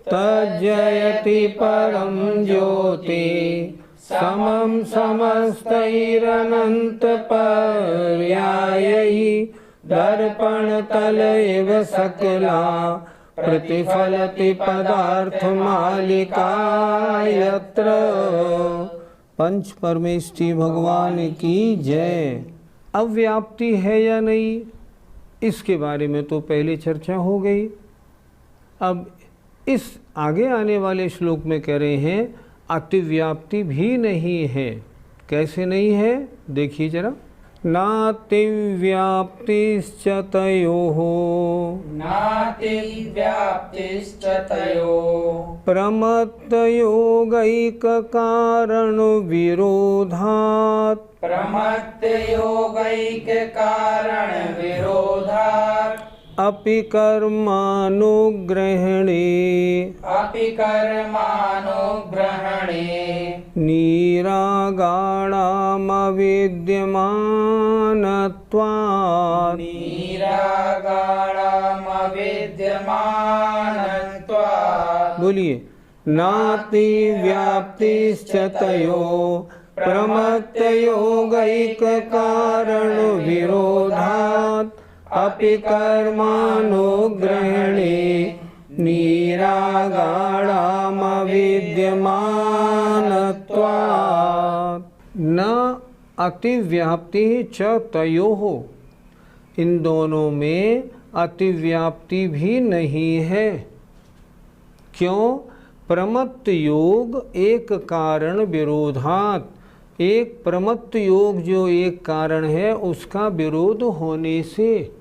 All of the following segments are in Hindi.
तज्जयति परं ज्योति समं समस्तैरनन्तपर्यायैः दर्पणतल एव सकला प्रतिफलति पदार्थमालिका यत्र। पंच परमेष्ठी भगवान की जय। अव्याप्ति है या नहीं, इसके बारे में तो पहले चर्चा हो गई। अब इस आगे आने वाले श्लोक में कह रहे हैं अतिव्याप्ति भी नहीं है। कैसे नहीं है, देखिए जरा। नातिव्याप्तिश्च तयोः नातिव्याप्तिश्च तयोः प्रमत्तयोगैककारणविरोधात् प्रमत्तयोगैककारणविरोधात् अपि कर्मानुग्रहणे निरागाणामविद्यमानत्वात् बोलिए। नातिव्याप्तिश्च तयोः प्रमत्तयोगैककारणविरोधात् अपि कर्मानुग्रहणे निरागाणामविद्यमानत्वात् न अतिव्याप्ति च तयोः। इन दोनों में अतिव्याप्ति भी नहीं है। क्यों? प्रमत्त योग एक कारण विरोधात्, एक प्रमत्त योग जो एक कारण है उसका विरोध होने से।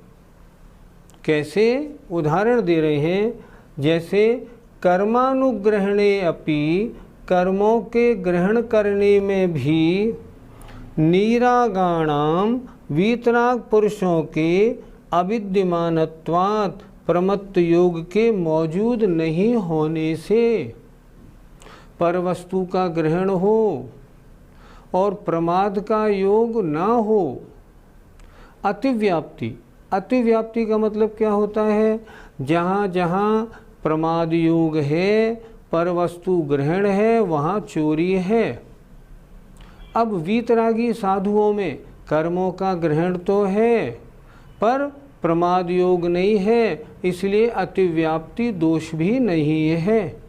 कैसे? उदाहरण दे रहे हैं, जैसे कर्मानुग्रहणे अपि, कर्मों के ग्रहण करने में भी, निरागाणाम वीतराग पुरुषों के अविद्यमानत्वात् प्रमत्त योग के मौजूद नहीं होने से। पर वस्तु का ग्रहण हो और प्रमाद का योग ना हो। अतिव्याप्ति, अतिव्याप्ति का मतलब क्या होता है? जहाँ जहाँ प्रमाद योग है, पर वस्तु ग्रहण है, वहाँ चोरी है। अब वीतरागी साधुओं में कर्मों का ग्रहण तो है पर प्रमाद योग नहीं है, इसलिए अतिव्याप्ति दोष भी नहीं है।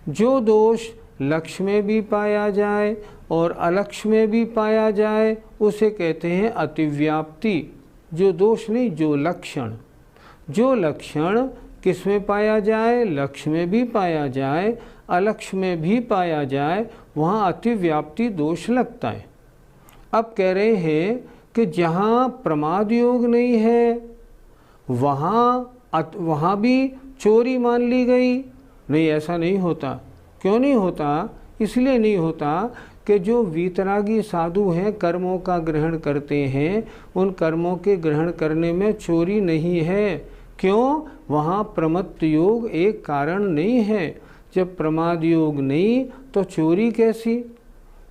जो दोष लक्ष्य में भी पाया जाए और अलक्ष्य में भी पाया जाए उसे कहते हैं अतिव्याप्ति। जो दोष नहीं, जो लक्षण। जो लक्षण किस में पाया जाए? लक्ष्य में भी पाया जाए, अलक्ष्य में भी पाया जाए, वहाँ अतिव्याप्ति दोष लगता है। अब कह रहे हैं कि जहाँ प्रमाद योग नहीं है वहाँ भी चोरी मान ली गई। नहीं, ऐसा नहीं होता। क्यों नहीं होता? इसलिए नहीं होता कि जो वीतरागी साधु हैं, कर्मों का ग्रहण करते हैं, उन कर्मों के ग्रहण करने में चोरी नहीं है। क्यों? वहाँ प्रमत्त योग एक कारण नहीं है। जब प्रमाद योग नहीं तो चोरी कैसी?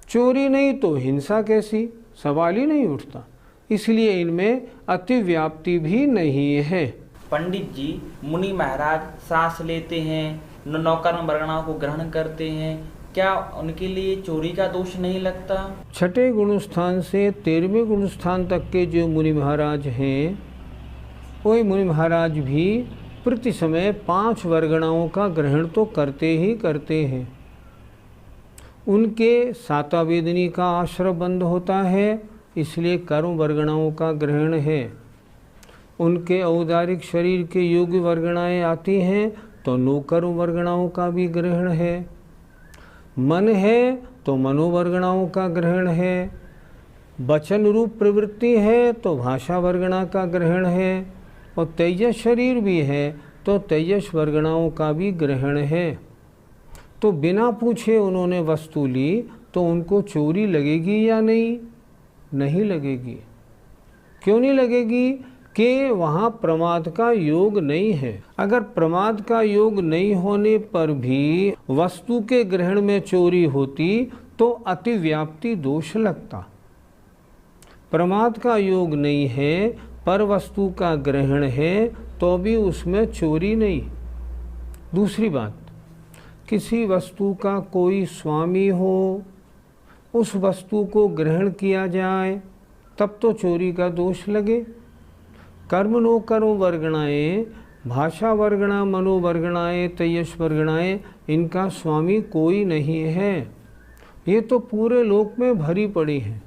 चोरी नहीं तो हिंसा कैसी? सवाल ही नहीं उठता। इसलिए इनमें अतिव्याप्ति भी नहीं है। पंडित जी, मुनि महाराज सांस लेते हैं, नौकर वर्गणाओं को ग्रहण करते हैं, क्या उनके लिए चोरी का दोष नहीं लगता? छठे गुण स्थान से 13वें गुण स्थान तक के जो मुनि महाराज हैं, वही मुनि महाराज भी प्रति समय 5 वर्गणाओं का ग्रहण तो करते ही करते हैं। उनके सातावेदनी का आश्रय बंद होता है, इसलिए कर्म वर्गणाओं का ग्रहण है। उनके औदारिक शरीर के योग्य वर्गणाएं आती हैं तो नौकर्म वर्गणाओं का भी ग्रहण है। मन है तो मनोवर्गणाओं का ग्रहण है। वचन रूप प्रवृत्ति है तो भाषा वर्गणा का ग्रहण है, और तेजस शरीर भी है तो तेजस वर्गणाओं का भी ग्रहण है। तो बिना पूछे उन्होंने वस्तु ली तो उनको चोरी लगेगी या नहीं? नहीं लगेगी। क्यों नहीं लगेगी? कि वहाँ प्रमाद का योग नहीं है। अगर प्रमाद का योग नहीं होने पर भी वस्तु के ग्रहण में चोरी होती तो अतिव्याप्ति दोष लगता। प्रमाद का योग नहीं है पर वस्तु का ग्रहण है तो भी उसमें चोरी नहीं। दूसरी बात, किसी वस्तु का कोई स्वामी हो, उस वस्तु को ग्रहण किया जाए तब तो चोरी का दोष लगे। कर्म नो कर्म वर्गणाएँ, भाषा वर्गणा, मनोवर्गणाएँ, तेजस वर्गणाएँ, इनका स्वामी कोई नहीं है। ये तो पूरे लोक में भरी पड़ी हैं,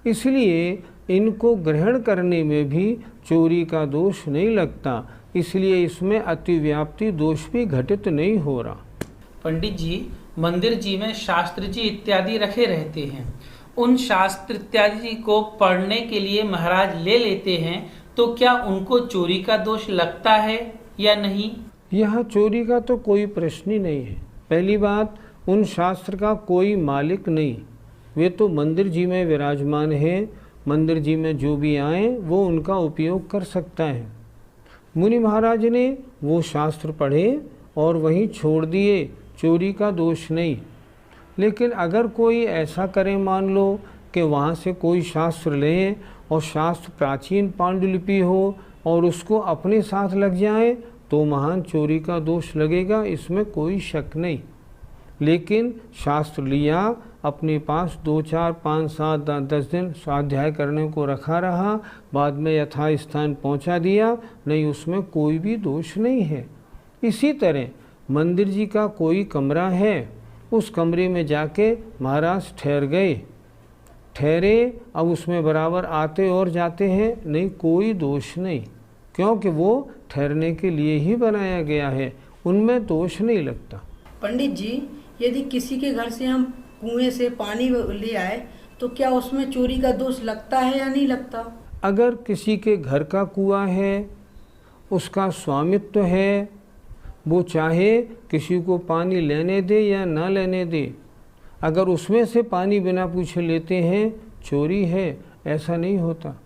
इसलिए इनको ग्रहण करने में भी चोरी का दोष नहीं लगता। इसलिए इसमें अतिव्याप्ति दोष भी घटित नहीं हो रहा। पंडित जी, मंदिर जी में शास्त्र जी इत्यादि रखे रहते हैं, उन शास्त्र इत्यादि को पढ़ने के लिए महाराज ले लेते हैं, तो क्या उनको चोरी का दोष लगता है या नहीं? यह चोरी का तो कोई प्रश्न ही नहीं है। पहली बात, उन शास्त्र का कोई मालिक नहीं, वे तो मंदिर जी में विराजमान है। मंदिर जी में जो भी आए वो उनका उपयोग कर सकता है। मुनि महाराज ने वो शास्त्र पढ़े और वहीं छोड़ दिए, चोरी का दोष नहीं। लेकिन अगर कोई ऐसा करे, मान लो कि वहाँ से कोई शास्त्र ले और शास्त्र प्राचीन पांडुलिपि हो और उसको अपने साथ लग जाए तो महान चोरी का दोष लगेगा, इसमें कोई शक नहीं। लेकिन शास्त्र लिया, अपने पास 2, 4, 5, 7, 10 दिन स्वाध्याय करने को रखा रहा, बाद में यथास्थान पहुंचा दिया, नहीं, उसमें कोई भी दोष नहीं है। इसी तरह मंदिर जी का कोई कमरा है, उस कमरे में जाके महाराज ठहरे, अब उसमें बराबर आते और जाते हैं, नहीं, कोई दोष नहीं, क्योंकि वो ठहरने के लिए ही बनाया गया है, उनमें दोष नहीं लगता। पंडित जी, यदि किसी के घर से हम कुएं से पानी ले आए तो क्या उसमें चोरी का दोष लगता है या नहीं लगता? अगर किसी के घर का कुआं है, उसका स्वामित्व है, वो चाहे किसी को पानी लेने दे या ना लेने दे, अगर उसमें से पानी बिना पूछे लेते हैं, चोरी है, ऐसा नहीं होता।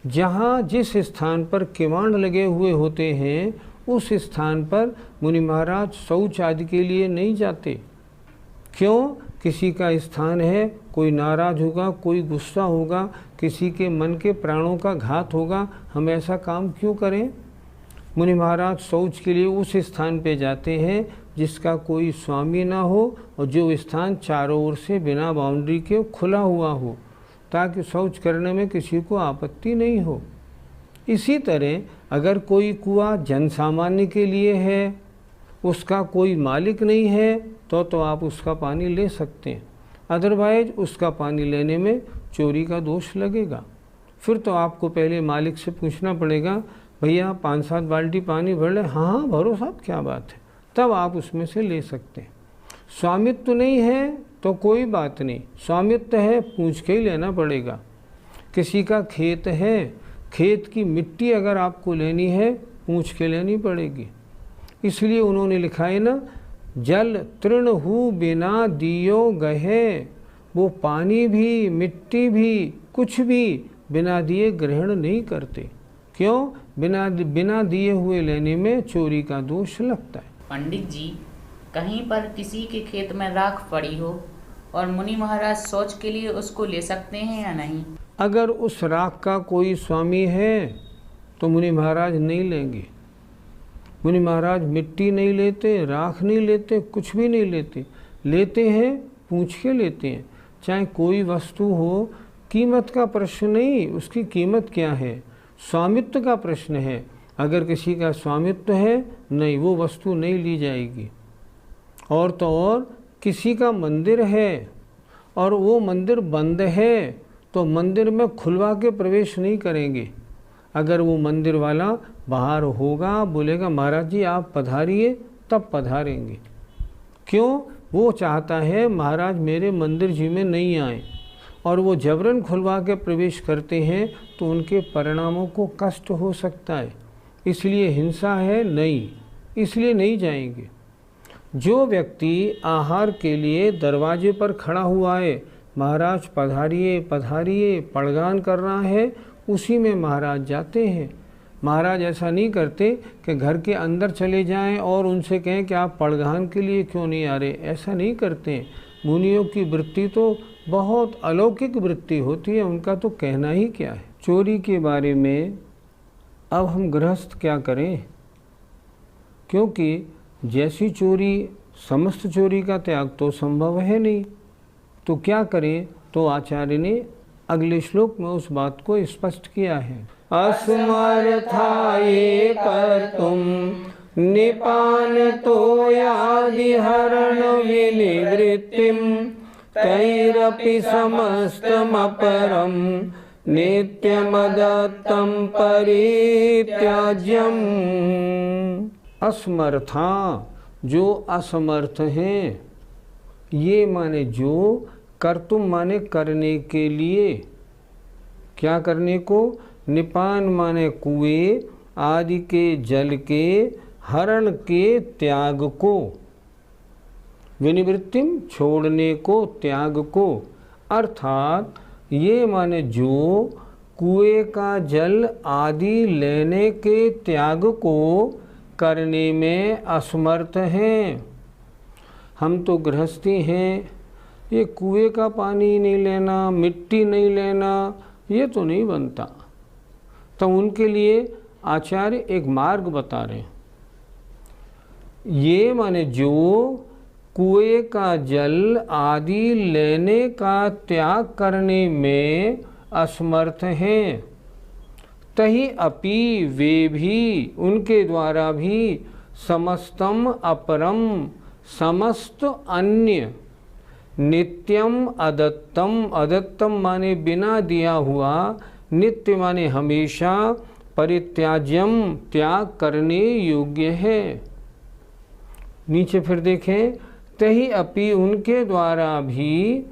जहाँ जिस स्थान पर किवाड़ लगे हुए होते हैं उस स्थान पर मुनि महाराज शौच आदि के लिए नहीं जाते। क्यों? किसी का स्थान है, कोई नाराज होगा, कोई गुस्सा होगा, किसी के मन के प्राणों का घात होगा, हम ऐसा काम क्यों करें? मुनि महाराज शौच के लिए उस स्थान पे जाते हैं जिसका कोई स्वामी ना हो और जो स्थान चारों ओर से बिना बाउंड्री के खुला हुआ हो, ताकि शौच करने में किसी को आपत्ति नहीं हो। इसी तरह अगर कोई कुआं जन सामान्य के लिए है, उसका कोई मालिक नहीं है, तो आप उसका पानी ले सकते हैं। अदरवाइज उसका पानी लेने में चोरी का दोष लगेगा। फिर तो आपको पहले मालिक से पूछना पड़ेगा, भैया 5-7 बाल्टी पानी भर ले। हाँ भरो साहब, क्या बात है, तब आप उसमें से ले सकते हैं। स्वामित्व नहीं है तो कोई बात नहीं, स्वामित्व है पूछ के ही लेना पड़ेगा। किसी का खेत है, खेत की मिट्टी अगर आपको लेनी है पूछ के लेनी पड़ेगी। इसलिए उन्होंने लिखा है ना, जल तृण हु बिना दियो गहे, वो पानी भी मिट्टी भी कुछ भी बिना दिए ग्रहण नहीं करते। क्यों? बिना दिए हुए लेने में चोरी का दोष लगता है। पंडित जी, कहीं पर किसी के खेत में राख पड़ी हो और मुनि महाराज शौच के लिए उसको ले सकते हैं या नहीं? अगर उस राख का कोई स्वामी है तो मुनि महाराज नहीं लेंगे। मुनि महाराज मिट्टी नहीं लेते, राख नहीं लेते, कुछ भी नहीं लेते। लेते हैं पूछ के लेते हैं। चाहे कोई वस्तु हो, कीमत का प्रश्न नहीं, उसकी कीमत क्या है, स्वामित्व का प्रश्न है। अगर किसी का स्वामित्व है, नहीं, वो वस्तु नहीं ली जाएगी। और तो और किसी का मंदिर है और वो मंदिर बंद है तो मंदिर में खुलवा के प्रवेश नहीं करेंगे। अगर वो मंदिर वाला बाहर होगा, बोलेगा महाराज जी आप पधारिए, तब पधारेंगे। क्यों? वो चाहता है महाराज मेरे मंदिर जी में नहीं आए, और वो जबरन खुलवा के प्रवेश करते हैं तो उनके परिणामों को कष्ट हो सकता है। इसलिए हिंसा है नहीं, इसलिए नहीं जाएंगे। जो व्यक्ति आहार के लिए दरवाजे पर खड़ा हुआ है, महाराज पधारिए पधारिए पड़गान कर रहा है, उसी में महाराज जाते हैं। महाराज ऐसा नहीं करते कि घर के अंदर चले जाएं और उनसे कहें कि आप पड़गान के लिए क्यों नहीं आ रहे, ऐसा नहीं करते। मुनियों की वृत्ति तो बहुत अलौकिक वृत्ति होती है, उनका तो कहना ही क्या है। चोरी के बारे में अब हम गृहस्थ क्या करें, क्योंकि जैसी चोरी समस्त चोरी का त्याग तो संभव है नहीं, तो क्या करें। तो आचार्य ने अगले श्लोक में उस बात को स्पष्ट किया है। असमर्थाये कर्तुम निपानतो यादिहरण विनिवृत्तिम तैरपि समस्तमपरम नित्यमदत्तं परित्याज्यम्। असमर्था, जो असमर्थ हैं, ये माने जो, कर्तुम माने करने के लिए, क्या करने को, निपान माने कुएं आदि के जल के, हरण के त्याग को, विनिवृत्तिम छोड़ने को, त्याग को। अर्थात ये माने जो कुएं का जल आदि लेने के त्याग को करने में असमर्थ हैं। हम तो गृहस्थी हैं, ये कुएं का पानी नहीं लेना, मिट्टी नहीं लेना, ये तो नहीं बनता। तो उनके लिए आचार्य एक मार्ग बता रहे हैं। ये माने जो कुएं का जल आदि लेने का त्याग करने में असमर्थ हैं, तही अपि वे भी, उनके द्वारा भी, समस्तम अपरम, समस्त अन्य, नित्यम अदत्तम, अदत्तम माने बिना दिया हुआ, नित्य माने हमेशा, परित्याज्यम त्याग करने योग्य है। नीचे फिर देखें, तही अपि उनके द्वारा भी,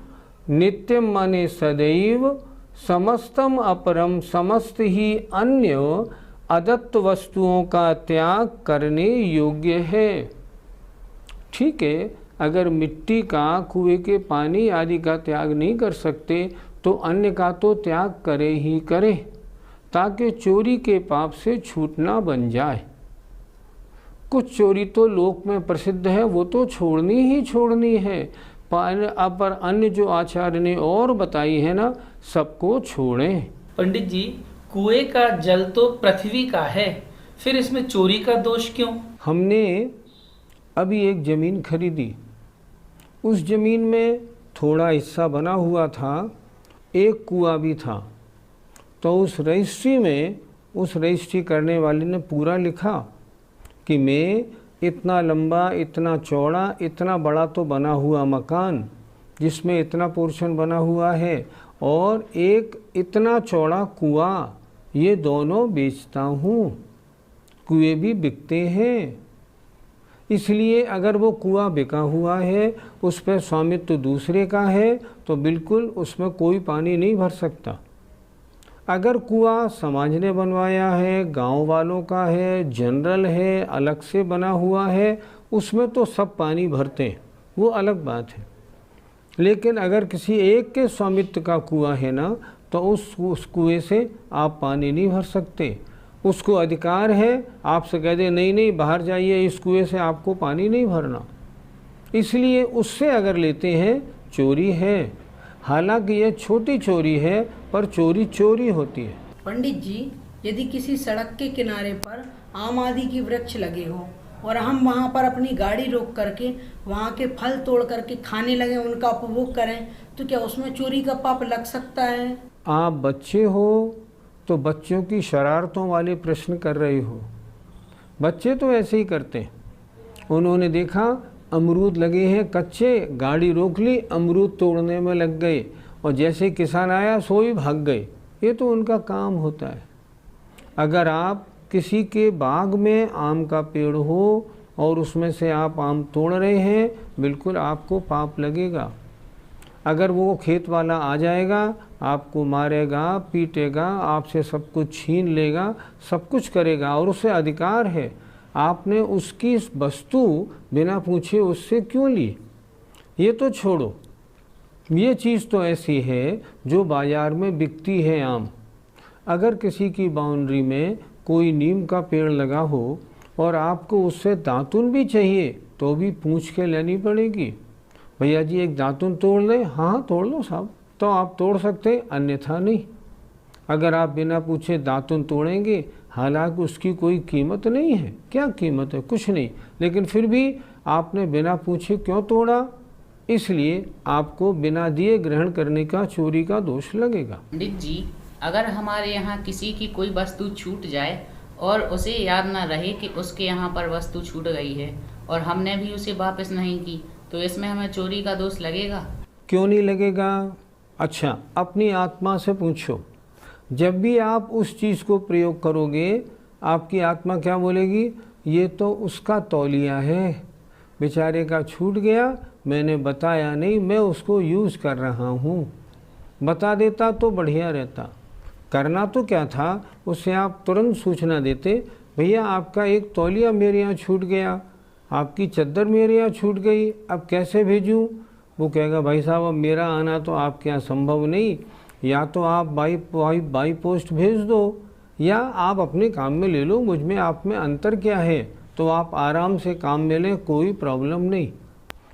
नित्यम माने सदैव, समस्तम अपरम समस्त ही अन्य अदत्त वस्तुओं का त्याग करने योग्य है। ठीक है, अगर मिट्टी का, कुएं के पानी आदि का त्याग नहीं कर सकते तो अन्य का तो त्याग करे ही करे, ताकि चोरी के पाप से छूटना बन जाए। कुछ चोरी तो लोक में प्रसिद्ध है, वो तो छोड़नी ही छोड़नी है, पर अन्य जो आचार्य ने और बताई है ना, सबको छोड़ें। पंडित जी, कुएं का जल तो पृथ्वी का है, फिर इसमें चोरी का दोष क्यों? हमने अभी एक ज़मीन खरीदी, उस ज़मीन में थोड़ा हिस्सा बना हुआ था, एक कुआं भी था। तो उस रजिस्ट्री में उस रजिस्ट्री करने वाले ने पूरा लिखा कि मैं इतना लंबा, इतना चौड़ा, इतना बड़ा तो बना हुआ मकान जिसमें इतना पोर्शन बना हुआ है, और एक इतना चौड़ा कुआं, ये दोनों बेचता हूँ। कुएं भी बिकते हैं, इसलिए अगर वो कुआं बिका हुआ है, उस पर स्वामित्व दूसरे का है, तो बिल्कुल उसमें कोई पानी नहीं भर सकता। अगर कुआं समाज ने बनवाया है, गांव वालों का है, जनरल है, अलग से बना हुआ है, उसमें तो सब पानी भरते हैं, वो अलग बात है। लेकिन अगर किसी एक के स्वामित्व का कुआं है ना, तो उस कुएं से आप पानी नहीं भर सकते। उसको अधिकार है आपसे कह दे नहीं नहीं बाहर जाइए, इस कुएं से आपको पानी नहीं भरना। इसलिए उससे अगर लेते हैं, चोरी है। हालांकि यह छोटी चोरी है, पर चोरी चोरी होती है। पंडित जी, यदि किसी सड़क के किनारे पर आम आदि की वृक्ष लगे हो और हम वहाँ पर अपनी गाड़ी रोक करके वहाँ के फल तोड़ करके खाने लगे, उनका उपभोग करें, तो क्या उसमें चोरी का पाप लग सकता है? आप बच्चे हो तो बच्चों की शरारतों वाले प्रश्न कर रहे हो। बच्चे तो ऐसे ही करते हैं। उन्होंने देखा अमरूद लगे हैं कच्चे, गाड़ी रोक ली, अमरूद तोड़ने में लग गए, और जैसे किसान आया सो ही भाग गए। ये तो उनका काम होता है। अगर आप किसी के बाग में आम का पेड़ हो और उसमें से आप आम तोड़ रहे हैं, बिल्कुल आपको पाप लगेगा। अगर वो खेत वाला आ जाएगा, आपको मारेगा, पीटेगा, आपसे सब कुछ छीन लेगा, सब कुछ करेगा और उसे अधिकार है। आपने उसकी वस्तु बिना पूछे उससे क्यों ली? ये तो छोड़ो, ये चीज़ तो ऐसी है जो बाज़ार में बिकती है आम। अगर किसी की बाउंड्री में कोई नीम का पेड़ लगा हो और आपको उससे दातुन भी चाहिए तो भी पूछ के लेनी पड़ेगी। भैया जी एक दातुन तोड़ लें, हाँ तोड़ लो साहब, तो आप तोड़ सकते, अन्यथा नहीं। अगर आप बिना पूछे दातुन तोड़ेंगे, हालांकि उसकी कोई कीमत नहीं है, क्या कीमत है, कुछ नहीं, लेकिन फिर भी आपने बिना पूछे क्यों तोड़ा, इसलिए आपको बिना दिए ग्रहण करने का चोरी का दोष लगेगा। पंडित जी, अगर हमारे यहाँ किसी की कोई वस्तु छूट जाए और उसे याद न रहे कि उसके यहाँ पर वस्तु छूट गई है और हमने भी उसे वापस नहीं की, तो इसमें हमें चोरी का दोष लगेगा? क्यों नहीं लगेगा? अच्छा, अपनी आत्मा से पूछो। जब भी आप उस चीज़ को प्रयोग करोगे, आपकी आत्मा क्या बोलेगी? ये तो उसका तौलिया है, बेचारे का छूट गया, मैंने बताया नहीं, मैं उसको यूज़ कर रहा हूँ। बता देता तो बढ़िया रहता। करना तो क्या था, उससे आप तुरंत सूचना देते, भैया आपका एक तौलिया मेरे यहाँ छूट गया, आपकी चद्दर मेरे यहाँ छूट गई, अब कैसे भेजूँ? वो कहेगा भाई साहब अब मेरा आना तो आपके यहाँ संभव नहीं, या तो आप बाई पोस्ट भेज दो या आप अपने काम में ले लो, मुझ में आप में अंतर क्या है, तो आप आराम से काम में लें, कोई प्रॉब्लम नहीं।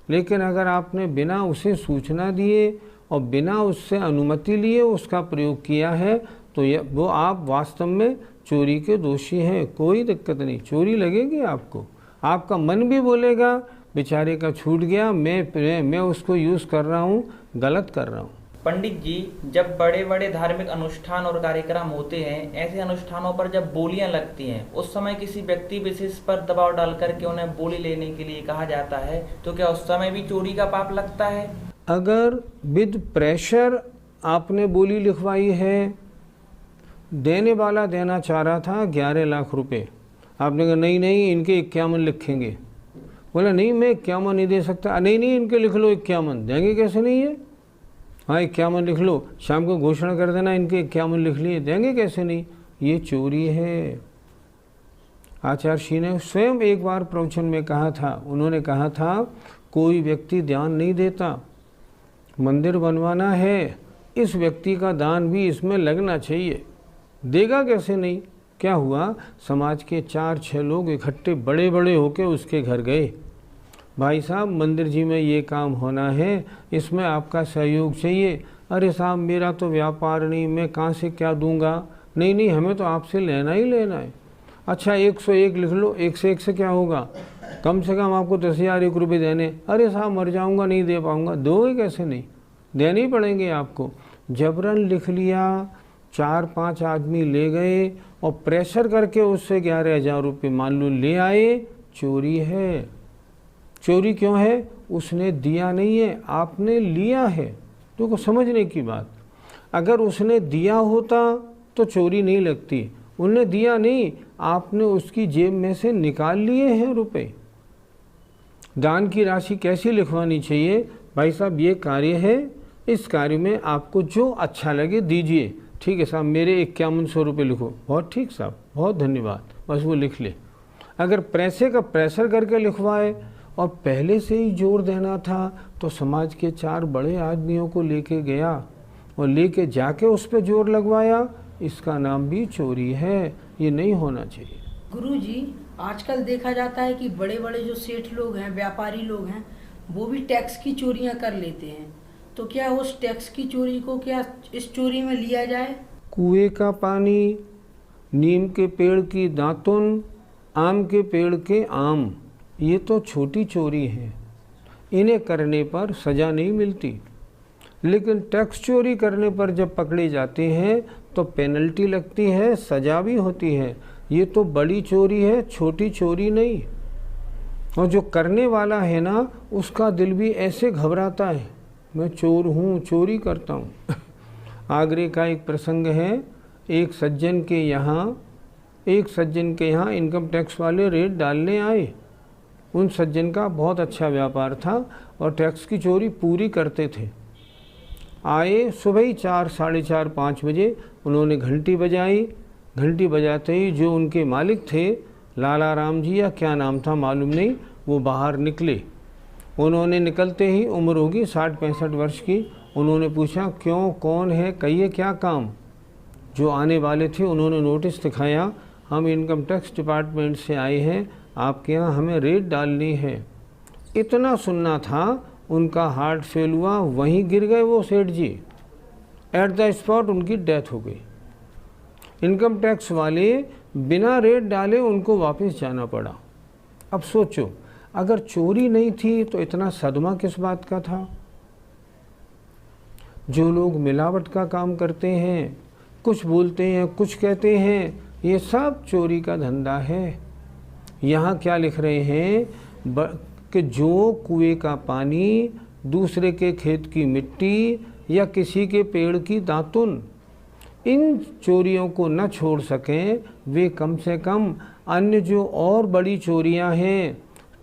लेकिन अगर आपने बिना उसे सूचना दिए और बिना उससे अनुमति लिए उसका प्रयोग किया है तो वो आप वास्तव में चोरी के दोषी हैं। कोई दिक्कत नहीं, चोरी लगेगी आपको। आपका मन भी बोलेगा बेचारे का छूट गया, मैं उसको यूज़ कर रहा हूँ, गलत कर रहा हूँ। पंडित जी, जब बड़े बड़े धार्मिक अनुष्ठान और कार्यक्रम होते हैं, ऐसे अनुष्ठानों पर जब बोलियां लगती हैं, उस समय किसी व्यक्ति विशेष पर दबाव डाल करके उन्हें बोली लेने के लिए कहा जाता है, तो क्या उस समय भी चोरी का पाप लगता है? अगर विद प्रेशर आपने बोली लिखवाई है, देने वाला देना चाह रहा था 11 लाख रुपए, आपने कहा नहीं नहीं इनके 51 लिखेंगे, बोला नहीं मैं 51 नहीं दे सकता, नहीं नहीं इनके लिख लो 51, देंगे कैसे नहीं है, हाँ 51 लिख लो, शाम को घोषणा कर देना इनके 51 लिख लिए, देंगे कैसे नहीं, ये चोरी है। आचार्य श्री ने स्वयं एक बार प्रवचन में कहा था, उन्होंने कहा था कोई व्यक्ति दान नहीं देता, मंदिर बनवाना है, इस व्यक्ति का दान भी इसमें लगना चाहिए, देगा कैसे नहीं। क्या हुआ, समाज के 4-6 लोग इकट्ठे बड़े बड़े होके उसके घर गए, भाई साहब मंदिर जी में ये काम होना है, इसमें आपका सहयोग चाहिए। अरे साहब मेरा तो व्यापार नहीं, मैं कहाँ से क्या दूंगा, नहीं नहीं हमें तो आपसे लेना ही लेना है। अच्छा 101 लिख लो, 1 से 1 से क्या होगा, कम से कम आपको 10,000 रुपये देने। अरे साहब मर जाऊंगा, नहीं दे पाऊंगा, दोगे कैसे नहीं, देने ही पड़ेंगे आपको। जबरन लिख लिया, 4-5 आदमी ले गए और प्रेशर करके उससे 11,000 रुपये मान लो ले आए, चोरी है। चोरी क्यों है, उसने दिया नहीं है, आपने लिया है। तो समझने की बात, अगर उसने दिया होता तो चोरी नहीं लगती, उन्हें दिया नहीं, आपने उसकी जेब में से निकाल लिए हैं रुपए। दान की राशि कैसी लिखवानी चाहिए, भाई साहब ये कार्य है, इस कार्य में आपको जो अच्छा लगे दीजिए, ठीक है साहब मेरे 5100 रुपये लिखो, बहुत ठीक साहब बहुत धन्यवाद, बस वो लिख ले। अगर पैसे का प्रेशर करके लिखवाए और पहले से ही जोर देना था तो समाज के 4 बड़े आदमियों को लेके गया और लेके जाके उस पर जोर लगवाया, इसका नाम भी चोरी है, ये नहीं होना चाहिए। गुरुजी, आजकल देखा जाता है कि बड़े बड़े जो सेठ लोग हैं, व्यापारी लोग हैं, वो भी टैक्स की चोरियां कर लेते हैं, तो क्या उस टैक्स की चोरी को क्या इस चोरी में लिया जाए? कुएं का पानी, नीम के पेड़ की दातुन, आम के पेड़ के आम, ये तो छोटी चोरी है, इन्हें करने पर सज़ा नहीं मिलती। लेकिन टैक्स चोरी करने पर जब पकड़े जाते हैं तो पेनल्टी लगती है, सज़ा भी होती है। ये तो बड़ी चोरी है, छोटी चोरी नहीं। और जो करने वाला है ना, उसका दिल भी ऐसे घबराता है, मैं चोर हूँ, चोरी करता हूँ। आगरे का एक प्रसंग है, एक सज्जन के यहाँ इनकम टैक्स वाले रेड डालने आए। उन सज्जन का बहुत अच्छा व्यापार था और टैक्स की चोरी पूरी करते थे। आए सुबह ही 4, साढ़े 4, 5 बजे उन्होंने घंटी बजाई। घंटी बजाते ही जो उनके मालिक थे, लाला राम जी या क्या नाम था मालूम नहीं, वो बाहर निकले। उन्होंने निकलते ही, उम्र होगी 60-65 वर्ष की, उन्होंने पूछा क्यों, कौन है, कहिए क्या काम। जो आने वाले थे उन्होंने नोटिस दिखाया, हम इनकम टैक्स डिपार्टमेंट से आए हैं, आपके यहाँ हमें रेड डालनी है। इतना सुनना था, उनका हार्ट फेल हुआ, वहीं गिर गए वो सेठ जी। एट द स्पॉट उनकी डेथ हो गई। इनकम टैक्स वाले बिना रेड डाले उनको वापस जाना पड़ा। अब सोचो, अगर चोरी नहीं थी तो इतना सदमा किस बात का था। जो लोग मिलावट का काम करते हैं, कुछ बोलते हैं, कुछ कहते हैं, ये सब चोरी का धंधा है। यहाँ क्या लिख रहे हैं कि जो कुएं का पानी, दूसरे के खेत की मिट्टी या किसी के पेड़ की दातुन, इन चोरियों को न छोड़ सकें, वे कम से कम अन्य जो और बड़ी चोरियां हैं,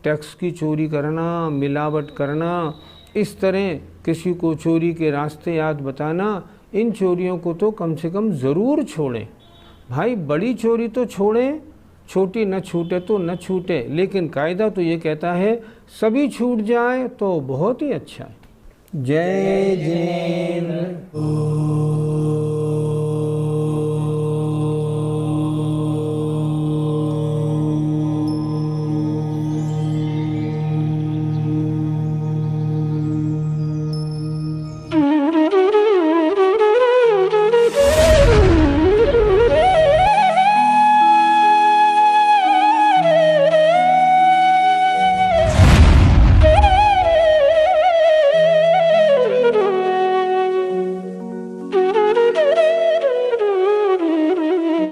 टैक्स की चोरी करना, मिलावट करना, इस तरह किसी को चोरी के रास्ते याद बताना, इन चोरियों को तो कम से कम ज़रूर छोड़ें। भाई बड़ी चोरी तो छोड़ें, छोटी न छूटे तो न छूटे, लेकिन कायदा तो ये कहता है सभी छूट जाए तो बहुत ही अच्छा है। जय जिनेंद्र।